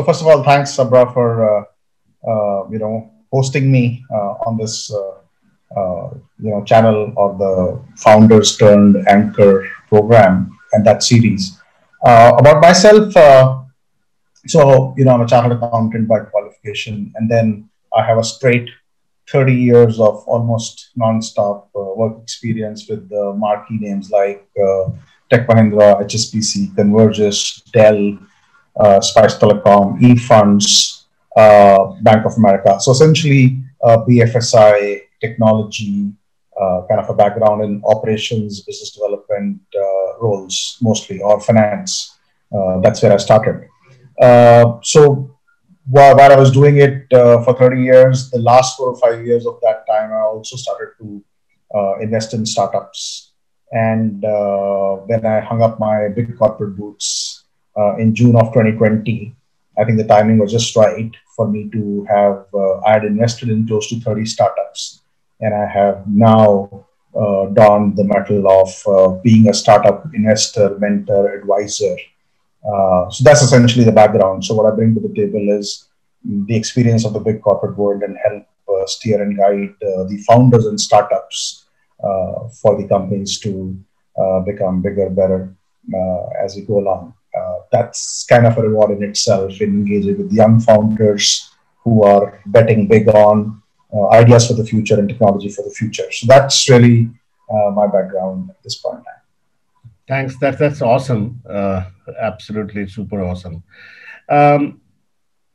first of all, thanks, Sabra, for hosting me on this channel of the Founders Turned Anchor program and that series. About myself, I'm a chartered accountant by qualification, and then I have a straight 30 years of almost non-stop work experience with marquee names like Tech Mahindra, HSBC, Convergys, Dell, Spice Telecom, eFunds, Bank of America. So essentially, BFSI, technology, kind of a background in operations, business development roles mostly, or finance. That's where I started. So while I was doing it for 30 years, the last 4 or 5 years of that time, I also started to invest in startups. And when I hung up my big corporate boots in June of 2020, I think the timing was just right for me to have, I had invested in close to 30 startups. And I have now donned the metal of being a startup investor, mentor, advisor. So that's essentially the background. So what I bring to the table is the experience of the big corporate world and help steer and guide the founders and startups for the companies to become bigger, better as we go along. That's kind of a reward in itself in engaging with young founders who are betting big on ideas for the future and technology for the future. So that's really my background at this point in time. Thanks. That's awesome. Absolutely super awesome.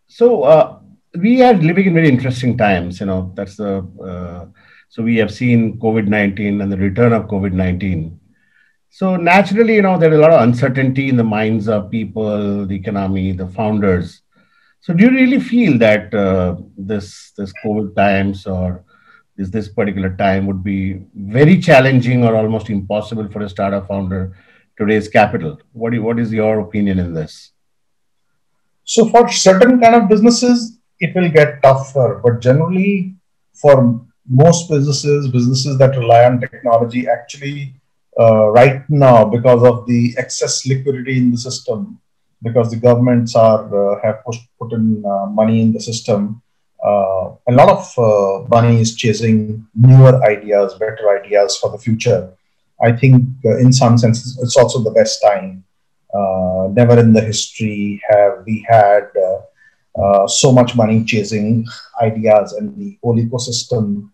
So we are living in very interesting times. That's the so we have seen COVID-19 and the return of COVID-19. So naturally, there's a lot of uncertainty in the minds of people, the economy, the founders. So do you really feel that this COVID times or this particular time would be very challenging or almost impossible for a startup founder to raise capital? What is your opinion in this? So for certain kind of businesses, it will get tougher. But generally, for most businesses that rely on technology, actually, right now, because of the excess liquidity in the system, because the governments have put in money in the system, a lot of money is chasing newer ideas, better ideas for the future. I think in some sense, it's also the best time. Never in the history have we had so much money chasing ideas and the whole ecosystem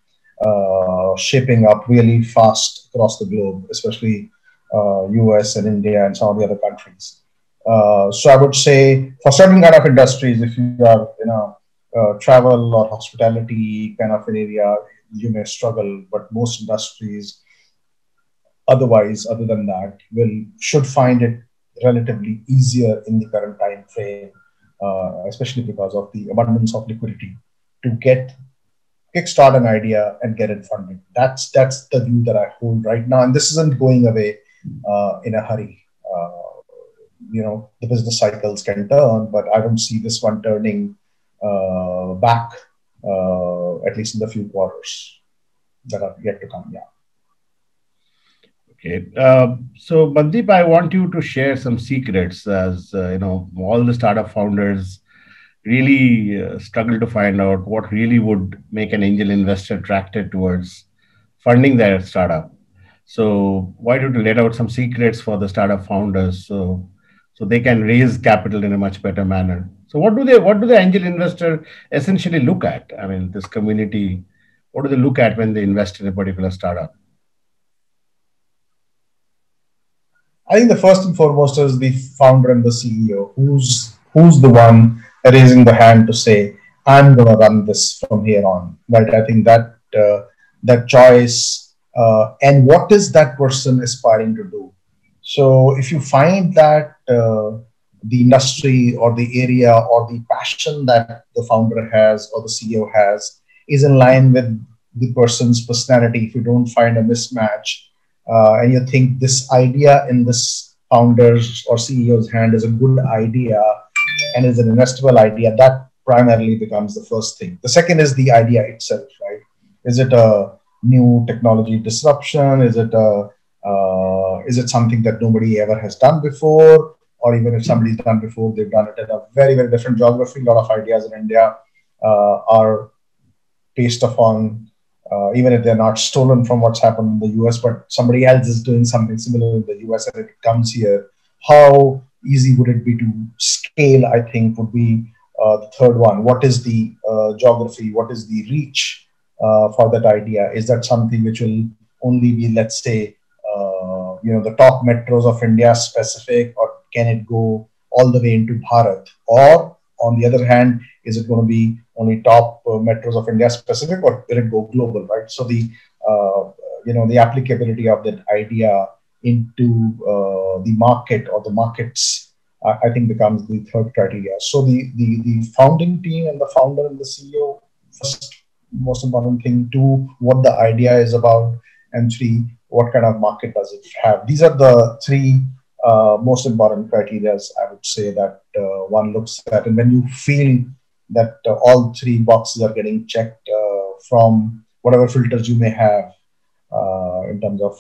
shaping up really fast across the globe, especially US and India and some of the other countries. So I would say for certain kind of industries, if you are travel or hospitality kind of an area, you may struggle, but most industries otherwise, other than that, should find it relatively easier in the current time frame, especially because of the abundance of liquidity to kickstart an idea and get it funded. That's the view that I hold right now, and this isn't going away in a hurry. The business cycles can turn, but I don't see this one turning back, at least in the few quarters that are yet to come. Yeah. Okay. So, Mandeep, I want you to share some secrets as, all the startup founders really struggle to find out what really would make an angel investor attracted towards funding their startup. So why don't you let out some secrets for the startup founders so they can raise capital in a much better manner? So what do the angel investor essentially look at? I mean, this community, what do they look at when they invest in a particular startup? I think the first and foremost is the founder and the CEO, who's the one raising the hand to say, I'm going to run this from here on. Right? I think that choice and what is that person aspiring to do. So if you find that the industry or the area or the passion that the founder has or the CEO has is in line with the person's personality, if you don't find a mismatch, and you think this idea in this founder's or CEO's hand is a good idea and is an investable idea, that primarily becomes the first thing. The second is the idea itself, right? Is it a new technology disruption? Is it something that nobody ever has done before? or even if somebody's done before, they've done it in a very, very different geography. A lot of ideas in India are based upon, even if they're not stolen from what's happened in the US, but somebody else is doing something similar in the US and it comes here. How easy would it be to scale? I think would be the third one. What is the geography? What is the reach for that idea? Is that something which will only be, let's say, the top metros of India specific, or can it go all the way into Bharat? Or on the other hand, is it going to be only top metros of India specific, or will it go global, right? So the applicability of that idea into the market or the markets, I think becomes the third criteria. So the founding team and the founder and the CEO, first most important thing. Two, what the idea is about, and three, what kind of market does it have? These are the three most important criteria, I would say, that one looks at. And when you feel that all three boxes are getting checked from whatever filters you may have in terms of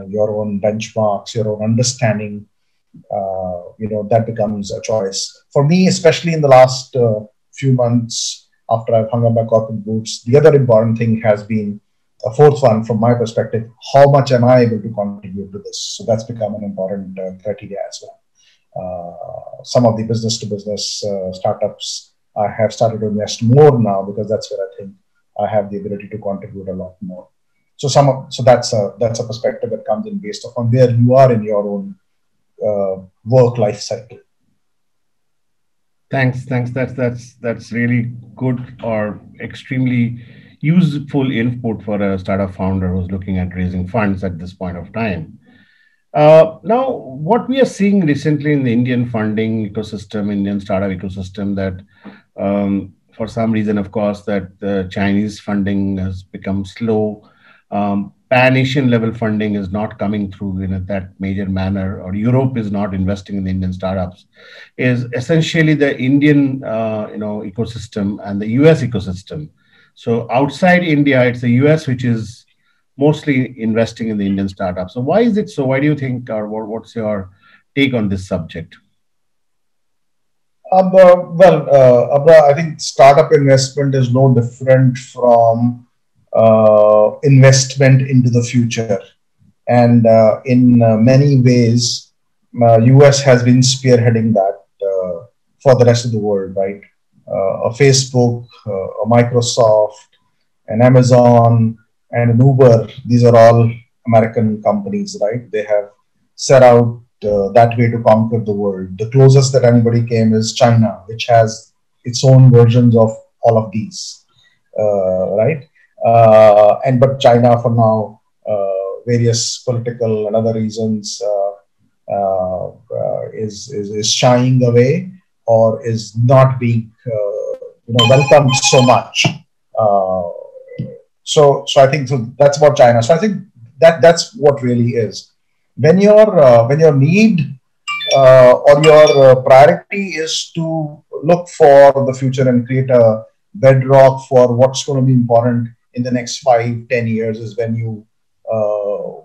your own benchmarks, your own understanding, that becomes a choice. For me, especially in the last few months after I've hung up my corporate boots, the other important thing has been a fourth one from my perspective: how much am I able to contribute to this? So that's become an important criteria as well. Some of the business to business startups I have started to invest more now, because that's where I think I have the ability to contribute a lot more. So that's a perspective that comes in based upon where you are in your own work life cycle. Thanks. That's really good or extremely useful input for a startup founder who's looking at raising funds at this point of time. Now, what we are seeing recently in the Indian funding ecosystem, Indian startup ecosystem, that for some reason, of course, that the Chinese funding has become slow. Pan-Asian level funding is not coming through in that major manner, or Europe is not investing in the Indian startups. Is essentially the Indian ecosystem and the US ecosystem. So outside India, it's the US which is mostly investing in the Indian startups. So why is it so? Why do you think, or what's your take on this subject? Abra, I think startup investment is no different from investment into the future. And in many ways, US has been spearheading that for the rest of the world, right? A Facebook, a Microsoft, an Amazon, and an Uber, these are all American companies, right? They have set out that way to conquer the world. The closest that anybody came is China, which has its own versions of all of these, right? But China, for now, various political and other reasons, is shying away, or is not being welcomed so much. So I think that's about China. So I think that's what really is. When your need or your priority is to look for the future and create a bedrock for what's going to be important in the next 5-10 years, is when you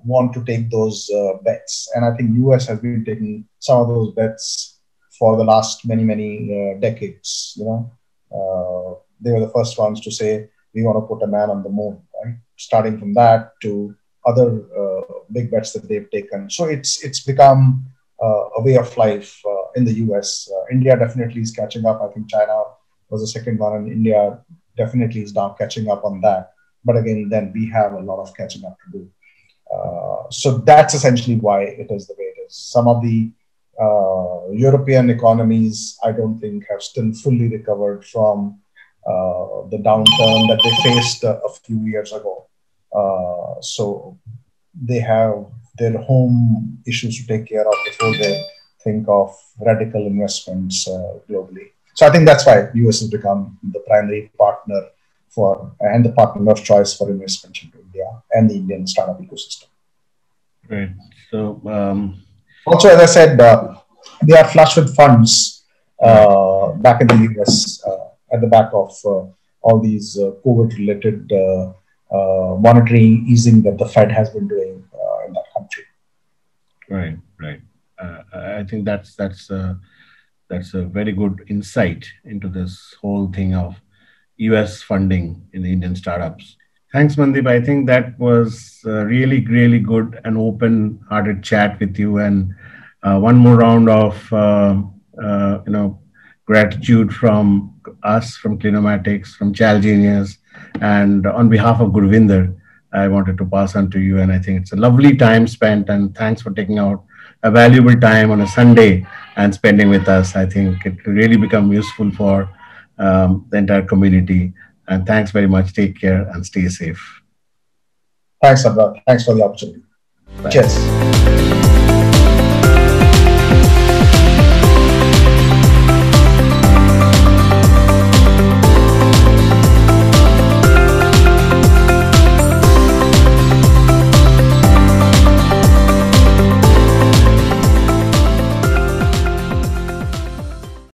want to take those bets. And I think US has been taking some of those bets for the last many decades. They were the first ones to say, we want to put a man on the moon, right? Starting from that to other big bets that they've taken. So it's become a way of life in the US. India definitely is catching up. I think China was the second one, and India definitely is now catching up on that. But again, then we have a lot of catching up to do. So that's essentially why it is the way it is. Some of the European economies, I don't think, have still fully recovered from the downturn that they faced a few years ago. So they have their home issues to take care of before they think of radical investments globally. So I think that's why US has become the primary partner and the partner of choice for investment into India and the Indian startup ecosystem. Great. So also, as I said, they are flush with funds back in the US at the back of all these COVID-related monetary easing that the Fed has been doing in that country. Right. I think that's a very good insight into this whole thing of US funding in the Indian startups. Thanks, Mandeep. I think that was really, really good and open-hearted chat with you, and one more round of gratitude from us, from Cleanomatics, from Chalgenius, and on behalf of Gurvinder, I wanted to pass on to you. And I think it's a lovely time spent, and thanks for taking out a valuable time on a Sunday and spending with us. I think it will really become useful for the entire community. And thanks very much. Take care and stay safe. Thanks, Abra. Thanks for the opportunity. Bye. Cheers.